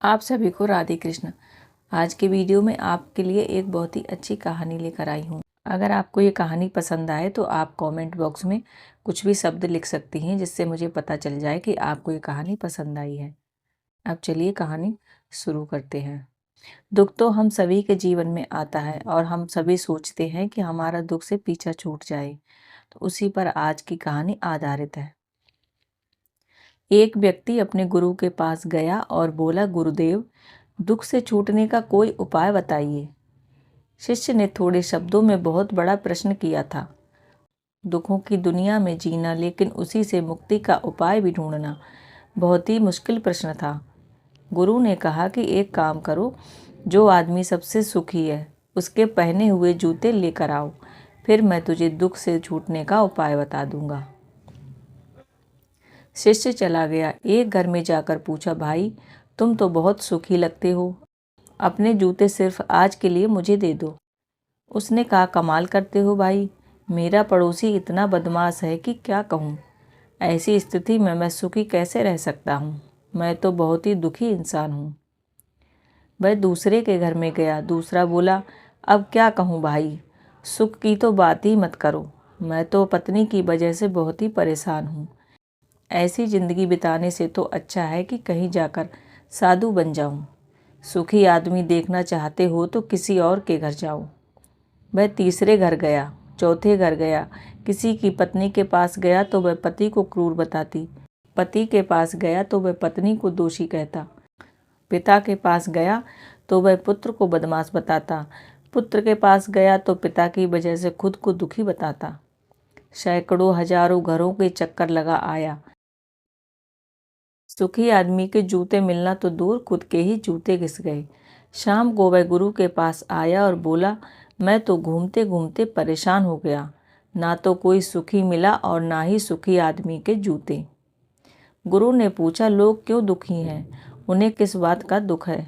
आप सभी को राधे कृष्ण। आज के वीडियो में आपके लिए एक बहुत ही अच्छी कहानी लेकर आई हूँ। अगर आपको ये कहानी पसंद आए तो आप कमेंट बॉक्स में कुछ भी शब्द लिख सकती हैं, जिससे मुझे पता चल जाए कि आपको ये कहानी पसंद आई है। अब चलिए कहानी शुरू करते हैं। दुख तो हम सभी के जीवन में आता है और हम सभी सोचते हैं कि हमारा दुख से पीछा छूट जाए, तो उसी पर आज की कहानी आधारित है। एक व्यक्ति अपने गुरु के पास गया और बोला, गुरुदेव, दुख से छूटने का कोई उपाय बताइए। शिष्य ने थोड़े शब्दों में बहुत बड़ा प्रश्न किया था। दुखों की दुनिया में जीना, लेकिन उसी से मुक्ति का उपाय भी ढूंढना बहुत ही मुश्किल प्रश्न था। गुरु ने कहा कि एक काम करो, जो आदमी सबसे सुखी है उसके पहने हुए जूते लेकर आओ, फिर मैं तुझे दुख से छूटने का उपाय बता दूंगा। शिष्य चला गया। एक घर में जाकर पूछा, भाई तुम तो बहुत सुखी लगते हो, अपने जूते सिर्फ आज के लिए मुझे दे दो। उसने कहा, कमाल करते हो भाई, मेरा पड़ोसी इतना बदमाश है कि क्या कहूँ। ऐसी स्थिति में मैं सुखी कैसे रह सकता हूँ। मैं तो बहुत ही दुखी इंसान हूँ। वह दूसरे के घर में गया। दूसरा बोला, अब क्या कहूँ भाई, सुख की तो बात ही मत करो, मैं तो पत्नी की वजह से बहुत ही परेशान हूँ। ऐसी ज़िंदगी बिताने से तो अच्छा है कि कहीं जाकर साधु बन जाऊं। सुखी आदमी देखना चाहते हो तो किसी और के घर जाओ। वह तीसरे घर गया, चौथे घर गया। किसी की पत्नी के पास गया तो वह पति को क्रूर बताती, पति के पास गया तो वह पत्नी को दोषी कहता, पिता के पास गया तो वह पुत्र को बदमाश बताता, पुत्र के पास गया तो पिता की वजह से खुद को दुखी बताता। सैकड़ों हजारों घरों के चक्कर लगा आया। सुखी आदमी के जूते मिलना तो दूर, खुद के ही जूते घिस गए। शाम को वह गुरु के पास आया और बोला, मैं तो घूमते घूमते परेशान हो गया, ना तो कोई सुखी मिला और ना ही सुखी आदमी के जूते। गुरु ने पूछा, लोग क्यों दुखी हैं, उन्हें किस बात का दुख है।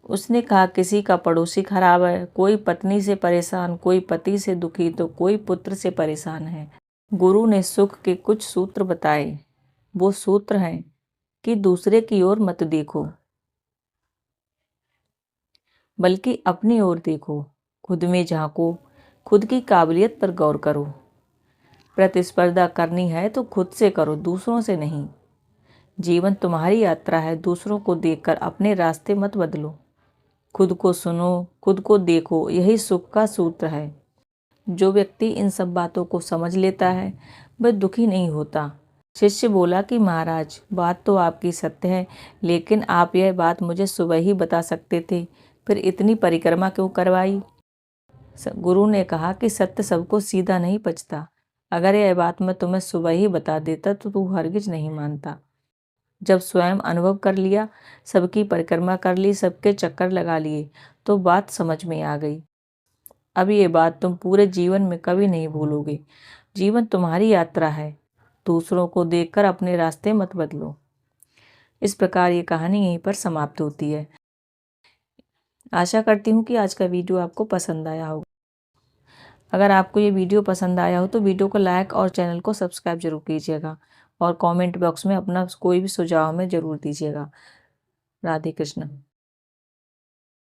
उसने कहा, किसी का पड़ोसी खराब है, कोई पत्नी से परेशान, कोई पति से दुखी, तो कोई पुत्र से परेशान है। गुरु ने सुख के कुछ सूत्र बताए। वो सूत्र हैं कि दूसरे की ओर मत देखो, बल्कि अपनी ओर देखो, खुद में झांको, खुद की काबिलियत पर गौर करो। प्रतिस्पर्धा करनी है तो खुद से करो, दूसरों से नहीं। जीवन तुम्हारी यात्रा है, दूसरों को देखकर अपने रास्ते मत बदलो। खुद को सुनो, खुद को देखो, यही सुख का सूत्र है। जो व्यक्ति इन सब बातों को समझ लेता है वह दुखी नहीं होता। शिष्य बोला कि महाराज, बात तो आपकी सत्य है, लेकिन आप यह बात मुझे सुबह ही बता सकते थे, फिर इतनी परिक्रमा क्यों करवाई। गुरु ने कहा कि सत्य सबको सीधा नहीं पचता। अगर यह बात मैं तुम्हें सुबह ही बता देता तो तू हरगिज नहीं मानता। जब स्वयं अनुभव कर लिया, सबकी परिक्रमा कर ली, सबके चक्कर लगा लिए, तो बात समझ में आ गई। अब ये बात तुम पूरे जीवन में कभी नहीं भूलोगे। जीवन तुम्हारी यात्रा है, दूसरों को देखकर अपने रास्ते मत बदलो। इस प्रकार ये कहानी यहीं पर समाप्त होती है। आशा करती हूँ कि आज का वीडियो आपको पसंद आया होगा। अगर आपको ये वीडियो पसंद आया हो तो वीडियो को लाइक और चैनल को सब्सक्राइब जरूर कीजिएगा और कमेंट बॉक्स में अपना कोई भी सुझाव हमें जरूर दीजिएगा। राधे कृष्ण।